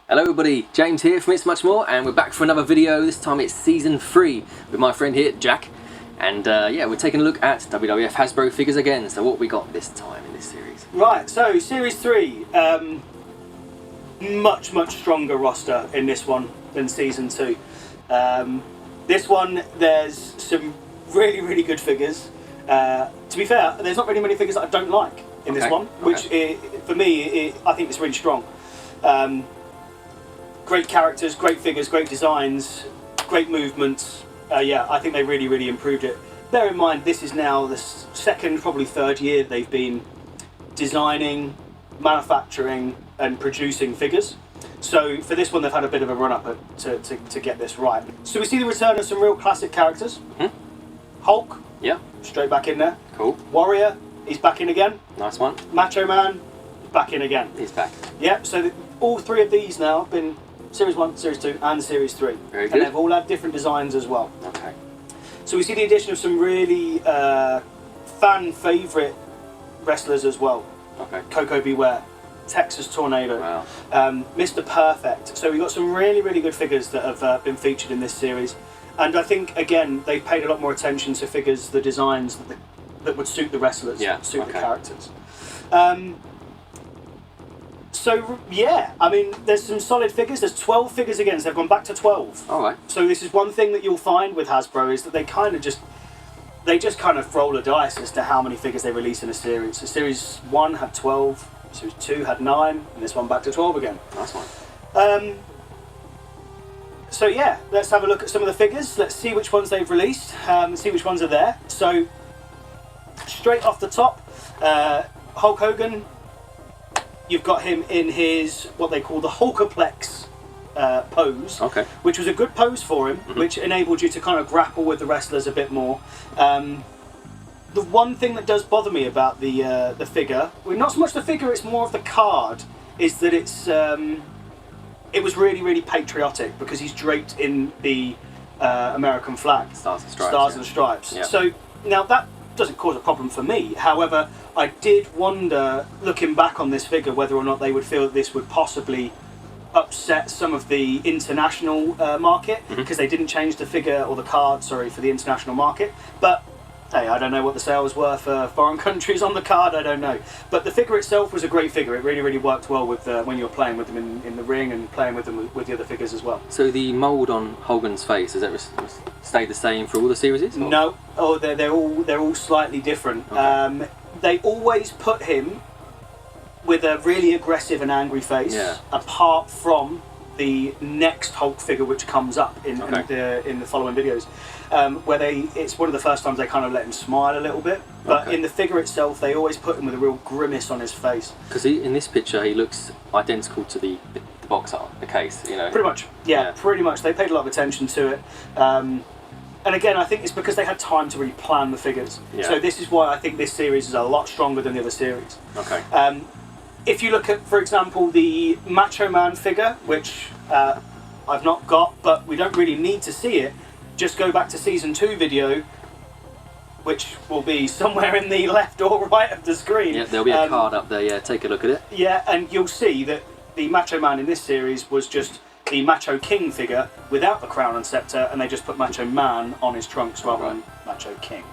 Hello everybody, James here from ItsMuchMore, and we're back for another video. This time it's season 3 with my friend here, Jack. And yeah, we're taking a look at WWF Hasbro figures again. So what we got this time in this series? Right, so series 3, much stronger roster in this one than season 2. This one, there's some really good figures. To be fair, there's not really many figures that I don't like in this one, which for me, I think it's really strong. Great characters, great figures, great designs, great movements. Yeah, I think they really improved it. Bear in mind, this is now the second, probably third year they've been designing, manufacturing and producing figures. So for this one, they've had a bit of a run-up to get this right. So we see the return of some real classic characters. Hulk, yeah, straight back in there. Cool. Warrior, he's back in again. Nice one. Macho Man, back in again. He's back. Yeah, so all three of these now have been Series 1, Series 2 and Series 3. Very good. And they've all had different designs as well. Okay. So we see the addition of some really fan favourite wrestlers as well. Okay. Coco Beware, Texas Tornado, Wow. Mr. Perfect. So we've got some really good figures that have been featured in this series. And I think, again, they've paid a lot more attention to figures, the designs that would suit the wrestlers, suit the characters. So, yeah, I mean, there's some solid figures. There's 12 figures again, so they've gone back to 12. All right. So this is one thing that you'll find with Hasbro is that they just kind of roll a dice as to how many figures they release in a series. So Series 1 had 12, Series 2 had 9, and this one back to 12 again. Nice one. So yeah, let's have a look at some of the figures. Let's see which ones they've released, see which ones are there. So, straight off the top, Hulk Hogan. You've got him in his, what they call the Hulkaplex pose, which was a good pose for him, which enabled you to kind of grapple with the wrestlers a bit more. The one thing that does bother me about the figure, well, not so much the figure, it's more of the card, is that it was really patriotic because he's draped in the American flag. Stars and Stripes. Stars and Stripes. Yeah. So now that doesn't cause a problem for me. However, I did wonder, looking back on this figure, whether or not they would feel that this would possibly upset some of the international market, because they didn't change the figure or the card, sorry, for the international market. But hey, I don't know what the sales were for foreign countries on the card, I don't know. But the figure itself was a great figure. It really worked well with when you were playing with them in the ring and playing with them with the other figures as well. So the mould on Hogan's face, has that stayed the same for all the series? Or? No, they're all slightly different. Okay. They always put him with a really aggressive and angry face, apart from the next Hulk figure which comes up in the following videos, where it's one of the first times they kind of let him smile a little bit, but in the figure itself they always put him with a real grimace on his face. Because in this picture he looks identical to the box art, the case, you know. Pretty much, yeah, pretty much. They paid a lot of attention to it. And again, I think it's because they had time to really plan the figures. Yeah. So this is why I think this series is a lot stronger than the other series. Okay. If you look at, for example, the Macho Man figure, which I've not got, but we don't really need to see it, just go back to Season 2 video, which will be somewhere in the left or right of the screen. Yeah, there'll be a card up there, yeah, take a look at it. Yeah, and you'll see that the Macho Man in this series was just the Macho King figure without the crown and scepter, and they just put Macho Man on his trunks rather than Macho King.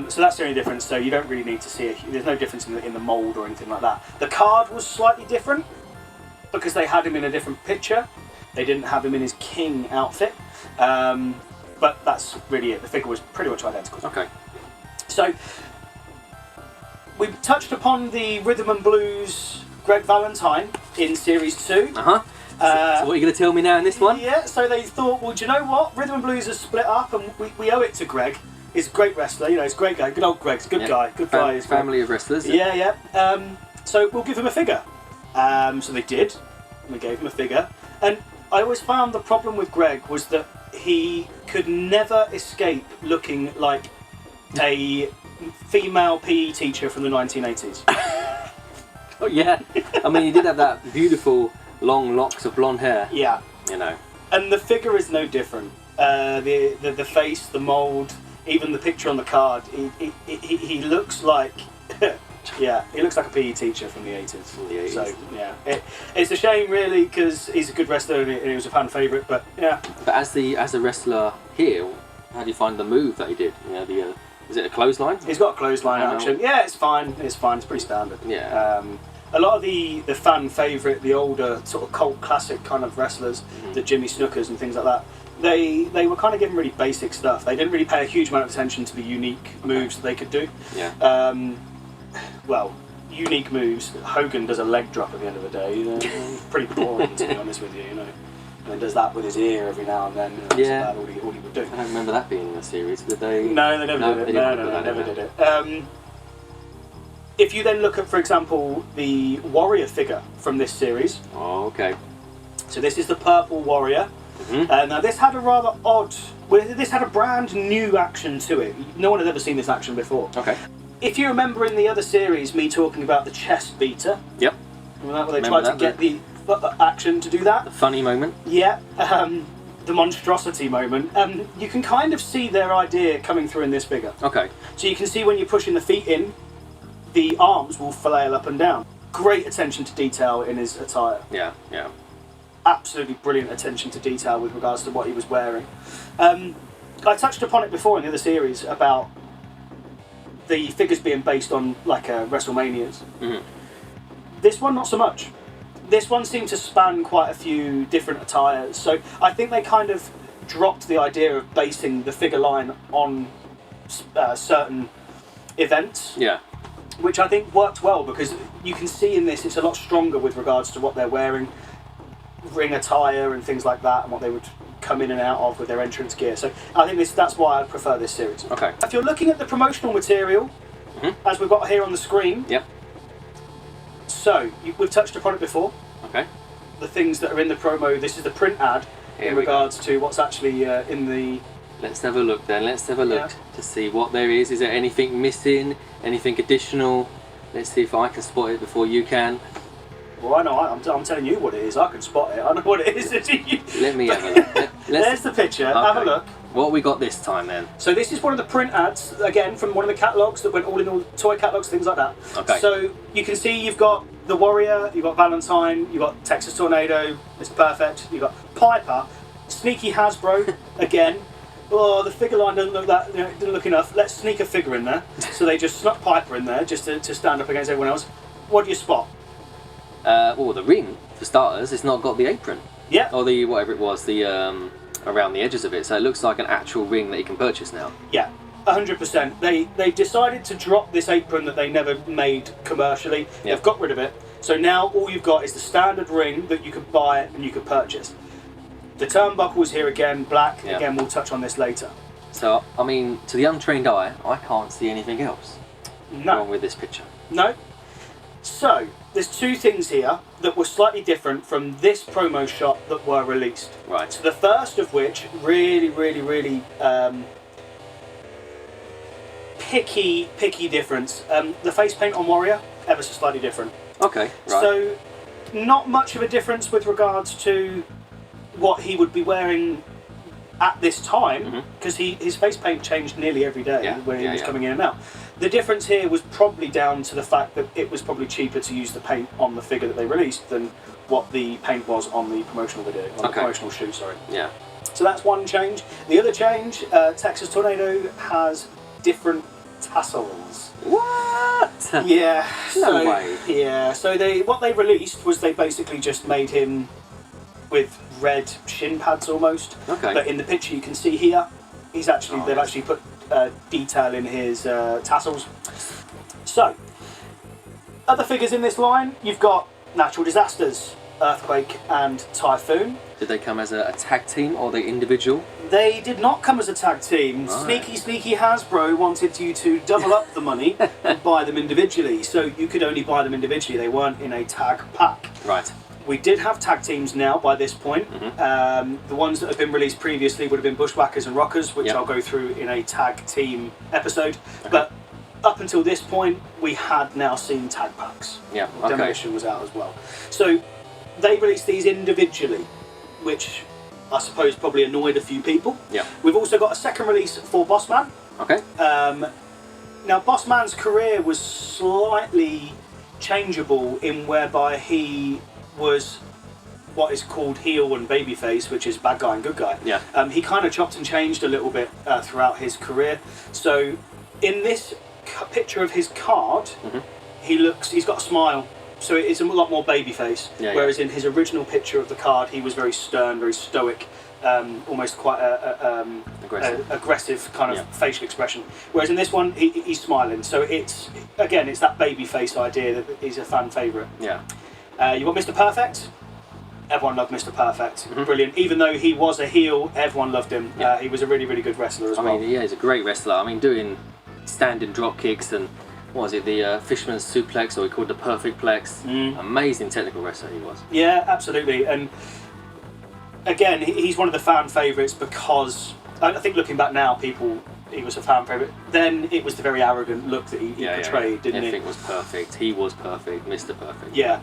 So that's the only difference, so you don't really need to see it. There's no difference in the mould or anything like that. The card was slightly different because they had him in a different picture. They didn't have him in his King outfit. But that's really it. The figure was pretty much identical. Okay. So, we touched upon the Rhythm and Blues Greg Valentine in Series 2. So what are you going to tell me now in this one? Yeah, so they thought, well, do you know what? Rhythm and Blues are split up and we owe it to Greg. He's a great wrestler, you know, he's a great guy. Good old Greg, good guy. Good guy. Family of wrestlers. Yeah. So we'll give him a figure. So they did. We gave him a figure. And I always found the problem with Greg was that he could never escape looking like a female PE teacher from the 1980s. Oh yeah, I mean he did have that beautiful long locks of blonde hair. Yeah. You know. And the figure is no different. The face, the mould, even the picture on the card, he looks like Yeah, he looks like a PE teacher from the 80s. From the 80s. So yeah, it's a shame really because he's a good wrestler and he was a fan favourite. But yeah. But as a wrestler here, how do you find the move that he did? You know, is it a clothesline? He's got a clothesline action. Yeah, it's fine. It's fine. It's pretty standard. Yeah. A lot of the fan favourite, the older sort of cult classic kind of wrestlers, the Jimmy Snookers and things like that, they were kind of given really basic stuff. They didn't really pay a huge amount of attention to the unique moves that they could do. Yeah. Well, unique moves. Hogan does a leg drop at the end of the day. It's pretty boring, to be honest with you. You know, and he does that with his ear every now and then. That's about all he would do. I don't remember that being in the series. Did they? No, they never did it. No, they never did it. If you then look at, for example, the Warrior figure from this series. Oh, okay. So this is the purple Warrior. Now this had a rather odd. This had a brand new action to it. No one had ever seen this action before. Okay. If you remember in the other series, me talking about the chest beater. Yep. Remember that, where they tried to get the action to do that? The funny moment. Yeah. The monstrosity moment. You can kind of see their idea coming through in this figure. Okay. So you can see when you're pushing the feet in, the arms will flail up and down. Great attention to detail in his attire. Yeah, yeah. Absolutely brilliant attention to detail with regards to what he was wearing. I touched upon it before in the other series about the figures being based on like WrestleManias. This one not so much. This one seemed to span quite a few different attires, so I think they kind of dropped the idea of basing the figure line on certain events. Yeah. Which I think worked well because you can see in this it's a lot stronger with regards to what they're wearing, ring attire and things like that, and what they would come in and out of with their entrance gear. So I think that's why I prefer this series. Okay. If you're looking at the promotional material, as we've got here on the screen, yep. So we've touched upon it before. Okay. The things that are in the promo. This is the print ad in regards to what's actually in the. Let's have a look then. Let's have a look to see what there is. Is there anything missing? Anything additional? Let's see if I can spot it before you can. Well, I know. I'm telling you what it is. I can spot it. I know what it is. Let me have a look. There's the picture. Okay. Have a look. What we got this time then? So this is one of the print ads, again, from one of the catalogues that went all in all toy catalogues, things like that. Okay. So you can see you've got the Warrior, you've got Valentine, you've got Texas Tornado. It's perfect. You've got Piper, Sneaky Hasbro, again. Oh, the figure line doesn't look didn't look enough. Let's sneak a figure in there. So they just snuck Piper in there just to stand up against everyone else. What do you spot? Well, the ring, for starters, it's not got the apron. Yeah. Or the, whatever it was, the around the edges of it. So it looks like an actual ring that you can purchase now. Yeah, 100%. They decided to drop this apron that they never made commercially. Yep. They've got rid of it. So now all you've got is the standard ring that you could buy and you could purchase. The turnbuckles here again, black. Yep. Again, we'll touch on this later. So, I mean, to the untrained eye, I can't see anything else wrong with this picture. No. So, there's two things here that were slightly different from this promo shot that were released. Right. So the first of which, really picky difference. The face paint on Warrior, ever so slightly different. Okay, right. So, not much of a difference with regards to what he would be wearing at this time, because his face paint changed nearly every day when he was coming in and out. The difference here was probably down to the fact that it was probably cheaper to use the paint on the figure that they released than what the paint was on the promotional video, on the promotional shoe, sorry. Yeah. So that's one change. The other change, Texas Tornado has different tassels. What? Yeah. No way. Yeah. So what they released was they basically just made him with red shin pads almost. Okay. But in the picture you can see here, they've actually put detail in his tassels. So, other figures in this line, you've got Natural Disasters, Earthquake and Typhoon. Did they come as a tag team or they individual? They did not come as a tag team. Right. Sneaky Hasbro wanted you to double up the money and buy them individually. So you could only buy them individually. They weren't in a tag pack. Right. We did have tag teams now by this point. The ones that have been released previously would have been Bushwhackers and Rockers, which I'll go through in a tag team episode. But up until this point, we had now seen tag packs. Yeah, Demolition was out as well. So they released these individually, which I suppose probably annoyed a few people. Yeah. We've also got a second release for Bossman. Okay. Now, Boss Man's career was slightly changeable in whereby he was what is called heel and babyface, which is bad guy and good guy. Yeah. He kind of chopped and changed a little bit throughout his career. So in this picture of his card, he's got a smile. So it's a lot more babyface. Yeah, whereas in his original picture of the card, he was very stern, very stoic, almost quite aggressive kind of facial expression. Whereas in this one, he's smiling. So it's that babyface idea that he's a fan favourite. Yeah. You've got Mr. Perfect. Everyone loved Mr. Perfect. Brilliant. Even though he was a heel, everyone loved him. Yeah. He was a really, really good wrestler as well. I mean, yeah, he's a great wrestler. I mean, doing standing drop kicks and what was it, the fisherman's suplex, or he called the perfect plex. Amazing technical wrestler he was. Yeah, absolutely. And again, he's one of the fan favourites because I think looking back now, he was a fan favourite. Then it was the very arrogant look that he portrayed, didn't he? Everything was perfect. He was perfect, Mr. Perfect. Yeah.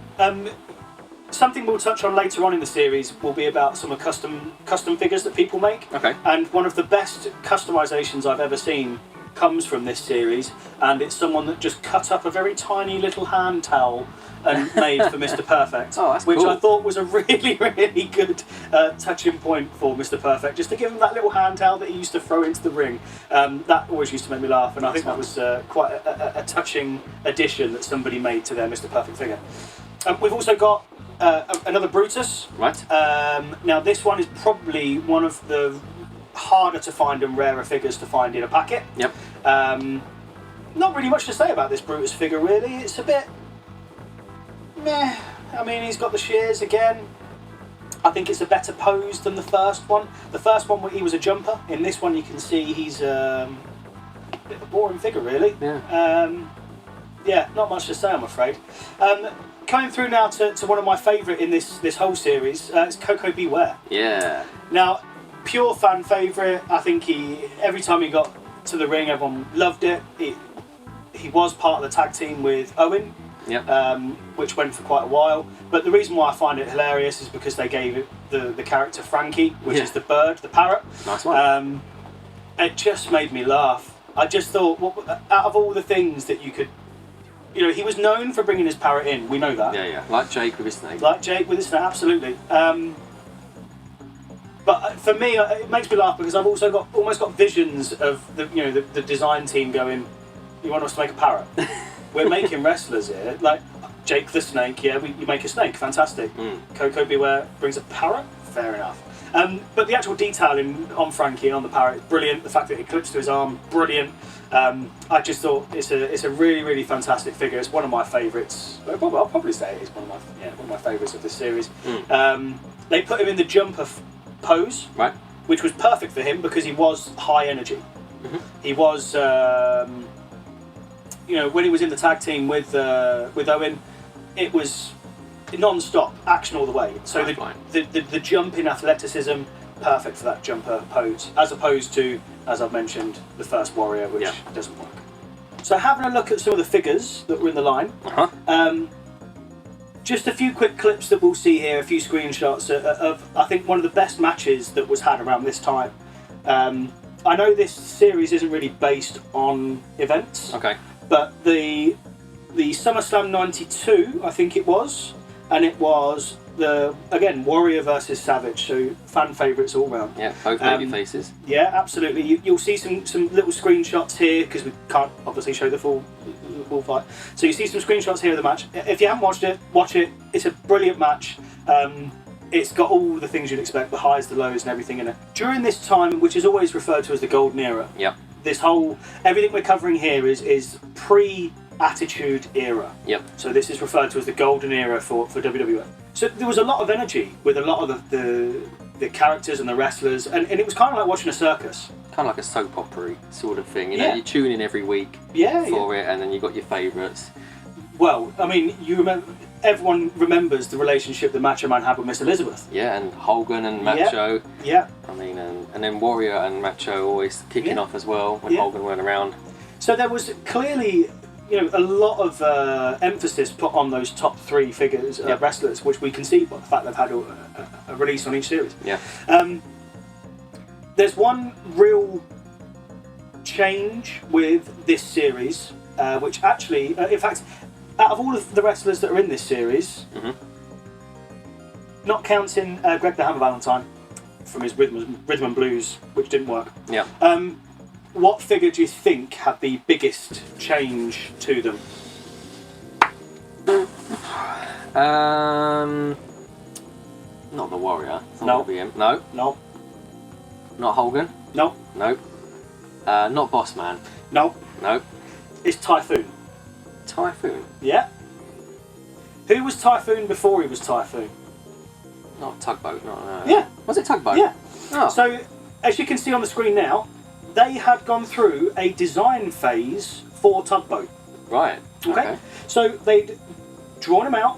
Something we'll touch on later on in the series will be about some of custom figures that people make. Okay. And one of the best customisations I've ever seen comes from this series, and it's someone that just cut up a very tiny little hand towel and made for Mr. Perfect. Oh, that's which cool. I thought was a really, really good touching point for Mr. Perfect, just to give him that little hand towel that he used to throw into the ring. That always used to make me laugh, and I think that was quite a touching addition that somebody made to their Mr. Perfect figure. We've also got another Brutus. Right. Now this one is probably one of the harder to find and rarer figures to find in a packet. Yep. Not really much to say about this Brutus figure, really. It's a bit meh. I mean, he's got the shears again. I think it's a better pose than the first one. The first one, he was a jumper. In this one, you can see he's a bit of a boring figure, really. Yeah. Yeah, not much to say, I'm afraid. Coming through now to one of my favourite in this whole series, it's Koko B. Ware. Yeah. Now, pure fan favourite. I think every time he got to the ring, everyone loved it. He was part of the tag team with Owen, which went for quite a while. But the reason why I find it hilarious is because they gave it the character Frankie, which is the bird, the parrot. Nice one. It just made me laugh. I just thought, out of all the things that you could, he was known for bringing his parrot in. We know that. Yeah. Like Jake with his snake. Like Jake with his snake, absolutely. But for me, it makes me laugh because I've also almost got visions of the design team going, "You want us to make a parrot? We're making wrestlers here, like Jake the Snake. Yeah, you make a snake, fantastic. Koko B. Ware brings a parrot, fair enough. But the actual detailing on Frankie and on the parrot is brilliant. The fact that it clips to his arm, brilliant. I just thought it's a really, really fantastic figure. It's one of my favourites. I'll probably say it is one of my favourites of this series. They put him in the jumper pose, right, which was perfect for him because he was high energy. He was, when he was in the tag team with Owen, it was non-stop action all the way. So the jump in athleticism, perfect for that jumper pose, as opposed to, as I've mentioned, the first Warrior, which doesn't work. So having a look at some of the figures that were in the line, just a few quick clips that we'll see here, a few screenshots of I think one of the best matches that was had around this time. I know this series isn't really based on events, but the SummerSlam '92, I think it was, and it was Warrior versus Savage, so fan favourites all round. Yeah, both baby faces. Yeah, absolutely. You'll see some little screenshots here because we can't obviously show the full fight. So you see some screenshots here of the match. If you haven't watched it, watch it. It's a brilliant match. It's got all the things you'd expect, the highs, the lows, and everything in it. During this time, which is always referred to as the Golden Era. Yep. Everything we're covering here is pre-Attitude Era. Yep. So this is referred to as the Golden Era for WWF. So there was a lot of energy with a lot of the characters and the wrestlers, and it was kind of like watching a circus. Kind of like a soap opera sort of thing. You tune in every week for it, and then you got your favourites. Well, I mean, everyone remembers the relationship that Macho Man had with Miss Elizabeth. Yeah, and Hogan and Macho. Yeah. I mean, and then Warrior and Macho always kicking off as well when Hogan weren't around. So there was clearly a lot of emphasis put on those top three figures, wrestlers, which we can see by the fact they've had a release on each series. Yeah. There's one real change with this series, which actually, in fact, out of all of the wrestlers that are in this series, not counting Greg the Hammer Valentine from his Rhythm and Blues, which didn't work. Yeah. What figure do you think had the biggest change to them? Not the Warrior. It's not No. gonna be him. No. No. Not Hogan. No. No. Not Boss Man. No. No. It's Typhoon. Typhoon. Yeah. Who was Typhoon before he was Typhoon? Not Tugboat. Not. Yeah. Was it Tugboat? Yeah. Oh. So, as you can see on the screen now, they had gone through a design phase for Tugboat. Right. Okay. So they'd drawn him out,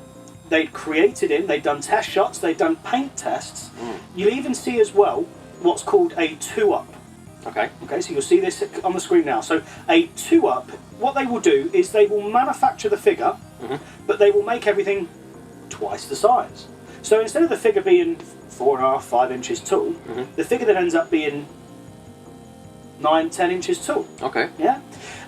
they'd created him, they'd done test shots, they'd done paint tests. You'll even see as well what's called a 2-up. Okay. Okay, so you'll see this on the screen now. So a 2-up, what they will do is they will manufacture the figure, but they will make everything twice the size. So instead of the figure being 4.5, 5 inches tall, the figure then ends up being 9, 10 inches tall. Okay. Yeah?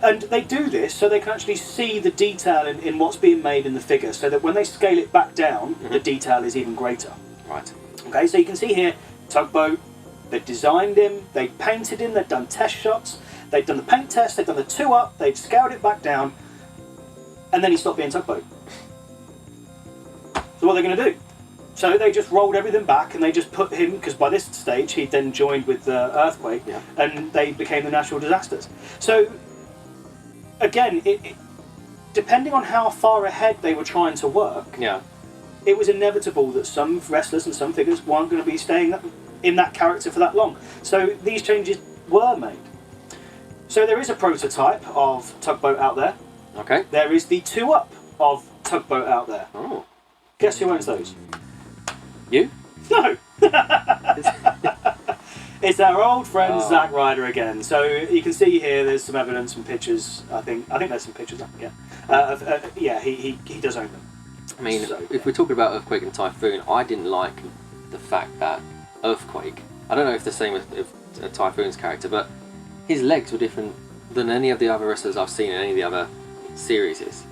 And they do this so they can actually see the detail in what's being made in the figure, so that when they scale it back down, the detail is even greater. Right. Okay, so you can see here, Tugboat, they've designed him, they've painted him, they've done test shots, they've done the paint test, they've done the 2-up, they've scaled it back down, and then he stopped being Tugboat. So what are they going to do? So they just rolled everything back and they just put him, because by this stage he'd then joined with the Earthquake, and they became the natural disasters. So again, depending on how far ahead they were trying to work, it was inevitable that some wrestlers and some figures weren't going to be staying in that character for that long. So these changes were made. So there is a prototype of Tugboat out there. Okay. There is the 2-up of Tugboat out there. Oh. Guess who owns those? You? No! It's our old friend Zack Ryder again. So you can see here there's some evidence and pictures. I think there's some pictures I can get. Yeah, he does own them. I mean, So, if we're talking about Earthquake and Typhoon, I didn't like the fact that Earthquake, I don't know if the same with Typhoon's character, but his legs were different than any of the other wrestlers I've seen in any of the other series.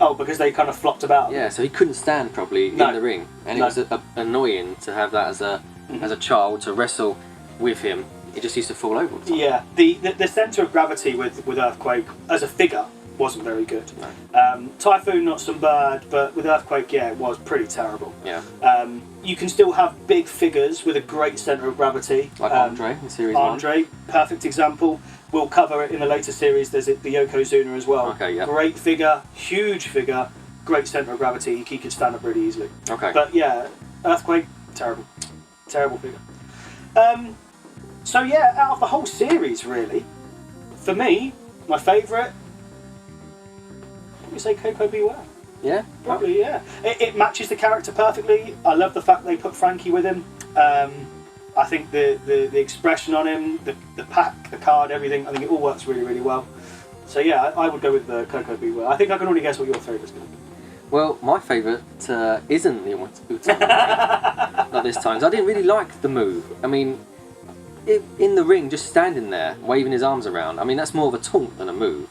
Oh, because they kind of flopped about. Yeah, so he couldn't stand properly in the ring, and it was annoying to have that as a child to wrestle with him. He just used to fall over all the time. Yeah, the centre of gravity with Earthquake as a figure wasn't very good. No. Typhoon not so bad, but with Earthquake, yeah, it was pretty terrible. Yeah. You can still have big figures with a great centre of gravity. Like Andre in Series 1. Andre, perfect example. We'll cover it in a later series. There's the Yokozuna as well. Okay, yeah. Great figure, huge figure, great centre of gravity. He could stand up really easily. Okay. But yeah, Earthquake, terrible. Terrible figure. So yeah, out of the whole series, really, for me, my favourite, probably say Koko Beware. Yeah? Probably, yeah. It matches the character perfectly. I love the fact they put Frankie with him. I think the expression on him, the pack, the card, everything, I think it all works really, really well. So yeah, I would go with the Koko Beware. I think I can already guess what your favourite's going to be. Well, my favourite isn't the Utama. Not this time. I didn't really like the move. I mean, in the ring, just standing there, waving his arms around, I mean, that's more of a taunt than a move.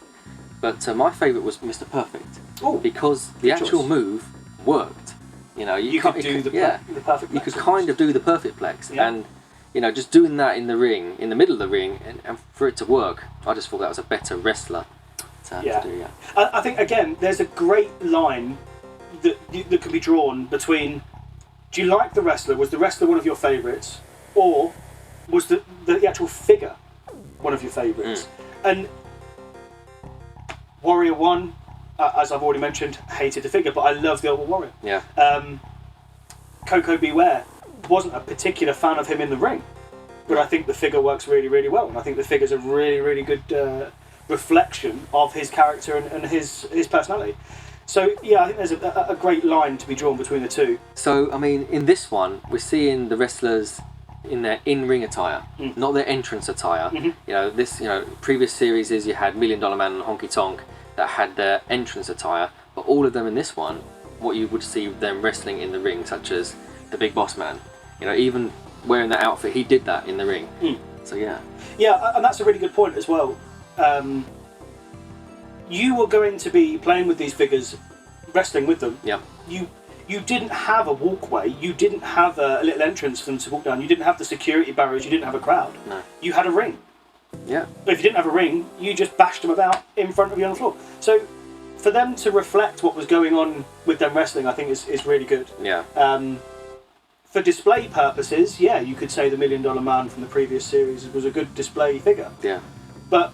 But my favourite was Mr. Perfect. Ooh, because the actual move worked. You know, you could do the perfect plex. You could kind of do the perfect plex, and you know, just doing that in the ring, in the middle of the ring, and for it to work, I just thought that was a better wrestler to have to do. Yeah, I think again, there's a great line that can be drawn between: do you like the wrestler? Was the wrestler one of your favourites, or was the actual figure one of your favourites? And Warrior 1. As I've already mentioned, hated the figure, but I love the Ultimate Warrior. Yeah. Koko Beware, wasn't a particular fan of him in the ring, but I think the figure works really, really well, and I think the figure's a really, really good reflection of his character and his personality. So yeah, I think there's a great line to be drawn between the two. So I mean, in this one, we're seeing the wrestlers in their in-ring attire, not their entrance attire. You know, previous series is you had $1 Million Man and Honky Tonk that had their entrance attire, but all of them in this one, what you would see them wrestling in the ring, such as the Big Boss Man. You know, even wearing that outfit, he did that in the ring. So yeah. Yeah, and that's a really good point as well. you were going to be playing with these figures, wrestling with them. Yeah. You didn't have a walkway. You didn't have a little entrance for them to walk down. You didn't have the security barriers. You didn't have a crowd. No. You had a ring. Yeah. But if you didn't have a ring, you just bashed them about in front of you on the floor. So for them to reflect what was going on with them wrestling, I think is really good. Yeah. For display purposes, yeah, you could say the $1 Million Man from the previous series was a good display figure. Yeah. But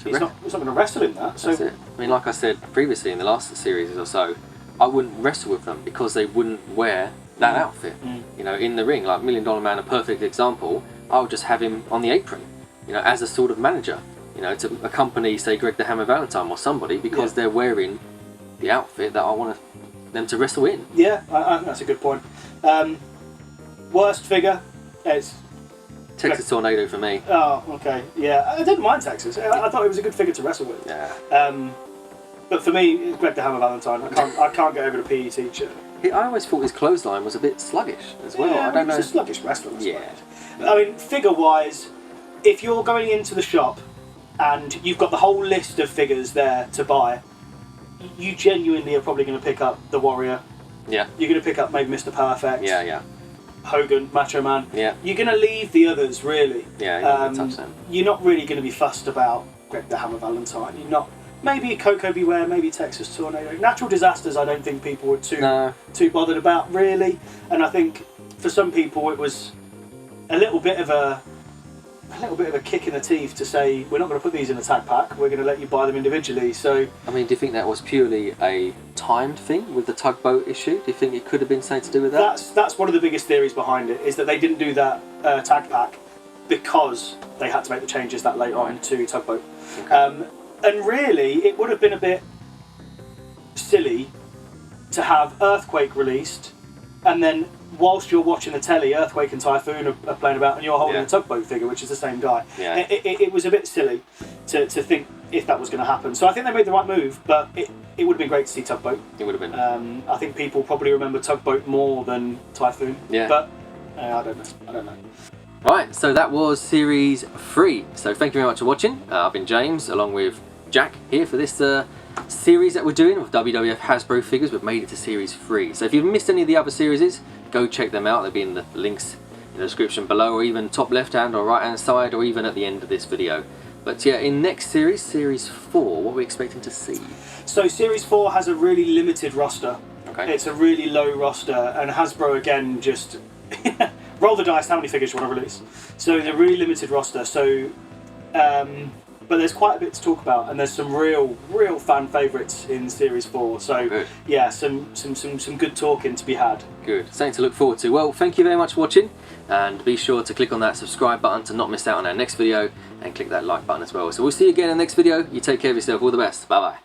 it's not going to wrestle in that. So that's it. I mean, like I said previously in the last series or so, I wouldn't wrestle with them because they wouldn't wear that outfit. You know, in the ring, like $1 Million Man, a perfect example. I would just have him on the apron, you know, as a sort of manager, you know, to accompany, say, Greg the Hammer Valentine or somebody, because they're wearing the outfit that I want them to wrestle in. Yeah, I think that's a good point. Worst figure is Texas Tornado for me. Oh, okay. Yeah, I didn't mind Texas. I thought it was a good figure to wrestle with. Yeah. But for me, it's Greg the Hammer Valentine. I can't get over the PE teacher. I always thought his clothesline was a bit sluggish as well. Yeah, I don't know. He's a sluggish wrestler. Yeah. I mean, figure-wise, if you're going into the shop and you've got the whole list of figures there to buy, you genuinely are probably going to pick up the Warrior. Yeah. You're going to pick up maybe Mr. Perfect. Yeah, yeah. Hogan, Macho Man. Yeah. You're going to leave the others, really. Yeah, you're not going to touch them. You're not really going to be fussed about Greg the Hammer Valentine. You're not. Maybe Coco Beware, maybe Texas Tornado. Natural disasters, I don't think people were too bothered about, really. And I think for some people it was a little bit of a kick in the teeth to say, we're not going to put these in a tag pack, we're going to let you buy them individually. So I mean, do you think that was purely a timed thing with the tugboat issue? Do you think it could have been something to do with that? That's one of the biggest theories behind it, is that they didn't do that tag pack because they had to make the changes that late on to tugboat. Okay. And really, it would have been a bit silly to have Earthquake released, and then whilst you're watching the telly, Earthquake and Typhoon are playing about, and you're holding a tugboat figure, which is the same guy. Yeah. It was a bit silly to think if that was going to happen. So I think they made the right move, but it would have been great to see Tugboat. It would have been. I think people probably remember Tugboat more than Typhoon. Yeah. But I don't know. Right, so that was Series 3. So thank you very much for watching. I've been James, along with Jack here for this series that we're doing with WWF Hasbro figures. We've made it to Series 3. So if you've missed any of the other series, go check them out. They'll be in the links in the description below, or even top left hand or right hand side, or even at the end of this video. But yeah, in next series, Series 4, what are we expecting to see? So Series 4 has a really limited roster. Okay. It's a really low roster, and Hasbro again just roll the dice how many figures you want to release. So it's a really limited roster. So but there's quite a bit to talk about, and there's some real fan favourites in Series 4. So yeah, some good talking to be had. Good, something to look forward to. Well, thank you very much for watching, and be sure to click on that subscribe button to not miss out on our next video, and click that like button as well. So we'll see you again in the next video. You take care of yourself. All the best. Bye bye.